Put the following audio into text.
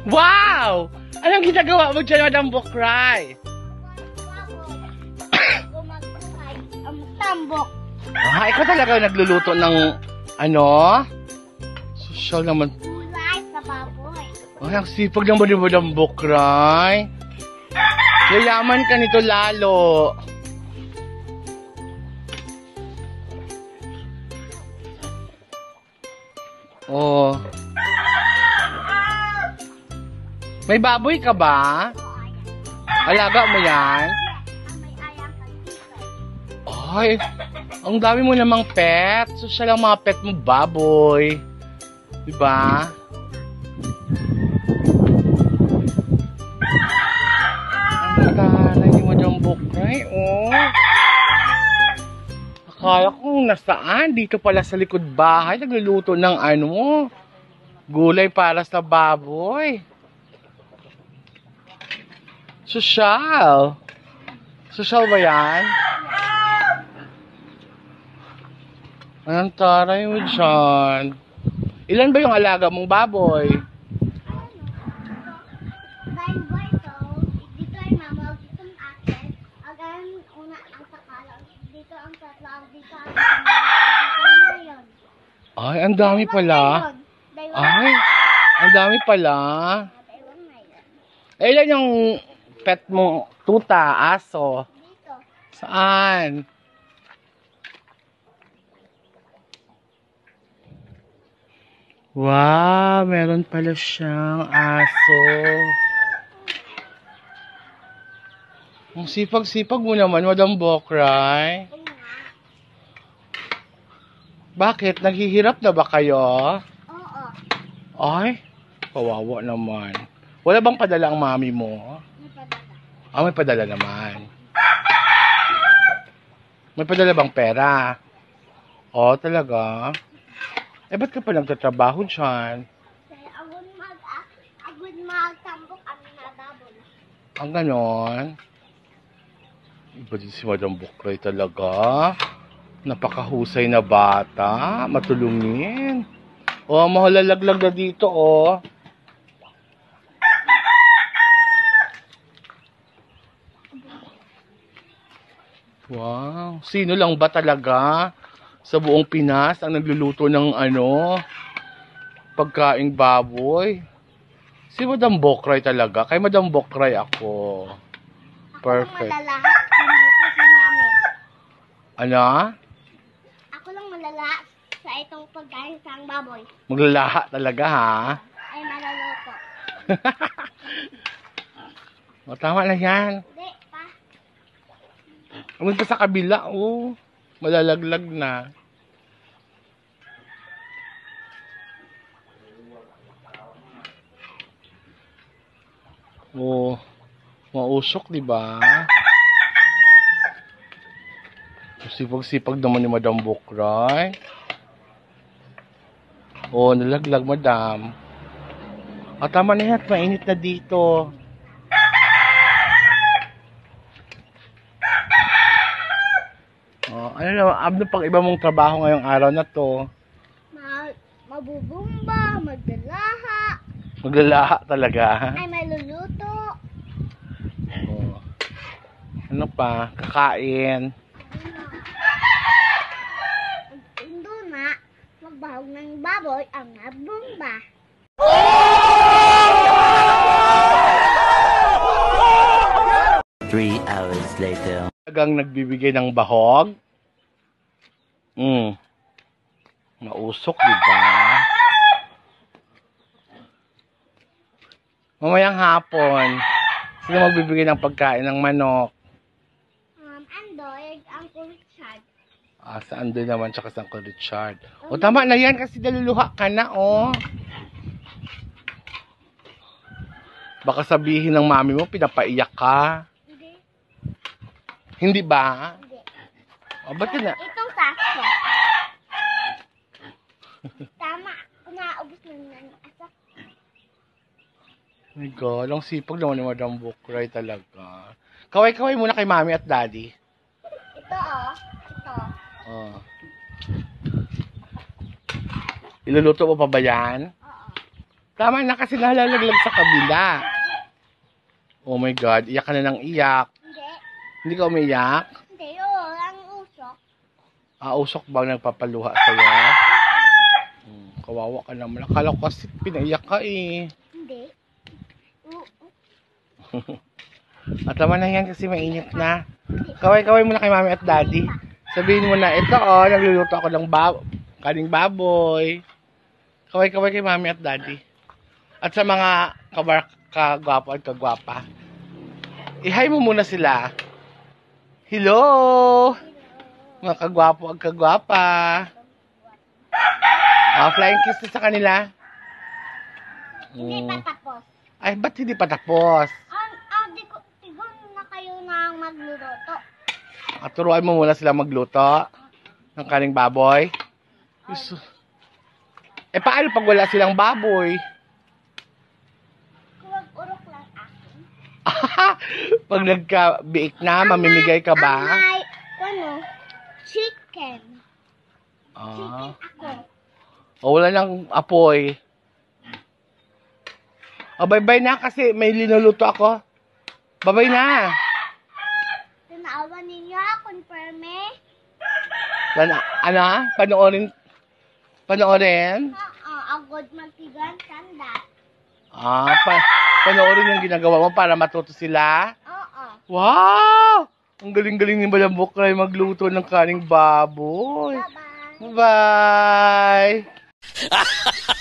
Wow! Anong ginagawa mo dyan, Madam Bukray? Gumagkuhay ang tambok. Ah, ikaw talaga nagluluto ng ano? Social naman. Kulay sa baboy. Ay, ang sipag naman ni Madam Bukray. Yayaman ka nito lalo. Oh. May baboy ka ba? Alaga mo yan? May ayang kaldito. Ay, ang dami mo namang pet. Social ang mga pet mo, baboy. Diba? Ang taray ni Madam Bukray, oh. Akala ko nasaan. Dito pala sa likod bahay. Nagluluto ng ano, gulay para sa baboy. Social. Social ba yan? Anong taray mo dyan? Ilan ba yung alaga mong baboy? Dahil ba ito, dito ay mamawag itong akin. Agan una ang sakala. Dito ang tatlaw. Dito ang ngayon. Ay, ang dami pala. Ay, ang dami pala. Ilan yung pet mo? Tuta, aso. Dito. Saan? Wow, meron pala siyang aso. Ang sipag-sipag mo naman, Madam Bukray. Bakit? Naghihirap na ba kayo? Oo. Ay, kawawa naman. Wala bang padala ang mami mo? Napadala. Ah, may padala naman. May padala bang pera? Oh, talaga? Eh, ba't ka pa nagtatrabaho dyan? Kaya agud magtambok ang nadabol. Ang ganon. Iba din si Madam Bukray talaga. Napakahusay na bata. Matulungin. Oh, mahalalaglag na dito, oh. Wow. Sino lang ba talaga sa buong Pinas ang nagluluto ng ano, pagkaing baboy? Si Madam Bukray talaga. Kay Madam Bukray ako. Perfect. Ako lang malalahat. Hindi si mami. Ano? Ako lang malalahat sa itong pagkain sa ang baboy. Maglalaha talaga, ha? Ay malaloto. O, tama na yan. Hindi pa. Huwag pa sa kabila, oh. Malalaglag na. Oh, mausok, di ba? Sipag-sipag naman ni Madam Bukray. Oh, nalaglag, Madam. Ah, tama na yan. Mainit na dito. Oh, ano pang iba mong trabaho ngayong araw na to? Mabubumba, magdalaha, Maglalaha talaga. ay maluluto. Oh. Ano pa? Kakain. Indo na, magbahog ng baboy ang nabumba. 3 hours later. Talagang nagbibigay ng bahog. Mausok, di ba? Mamayang hapon, sino magbibigay ng pagkain ng manok? Andoy, ang Richard. Ah, sa Andoy naman, tsaka sa Uncle Richard. O, tama na yan kasi naluluha ka na, oh. Baka sabihin ng mami mo, pinapaiyak ka. Hindi. Hindi ba? Hindi. O, ba't yun na? Itong saso. Tama, naubos na ng asa. My God, ang sipag naman ni Madam Bukray talaga. Kaway-kaway muna kay mami at daddy. Ito oh, ito. Oh. Iluluto mo pa ba yan? Oo. Tama na kasi nalalaglag sa kabila. Oh my God, iyak ka na ng iyak. Hindi. Hindi ka umiyak? Hindi, oo. Ang usok. Usok ba ang nagpapaluha sa'yo? Kawawa ka naman. Akala ko kasi pinaiyak ka eh. Hindi. At naman na yan kasi mainit na. Kaway-kaway muna kay mami at daddy. Sabihin mo na, ito nagluluto ako ng kaning baboy. Kaway-kaway kay mami at daddy. At sa mga kagwapo at kagwapa, i-hi mo muna sila. Hello! Mga kagwapo at kagwapa. Flying kiss sa kanila. Hindi pa tapos. Ay, ba't hindi pa tapos? Tigon na kayo nang magluluto. Turuan mo muna sila magluto ng kaning baboy. Paano pag wala silang baboy? Urok lang akin. Pag nagka-bake na, mamimigay ka ba? Chicken. Chicken ako. Wala nang apoy. Bye-bye na kasi may linuluto ako. Bye-bye na. Tinawa ninyo, confirme. Panoorin? Agod magtigan, tanda. Panoorin yung ginagawa mo para matuto sila? Oo. Wow! Ang galing-galing ni Madam Bukray magluto ng kaning baboy. Bye-bye. Bye!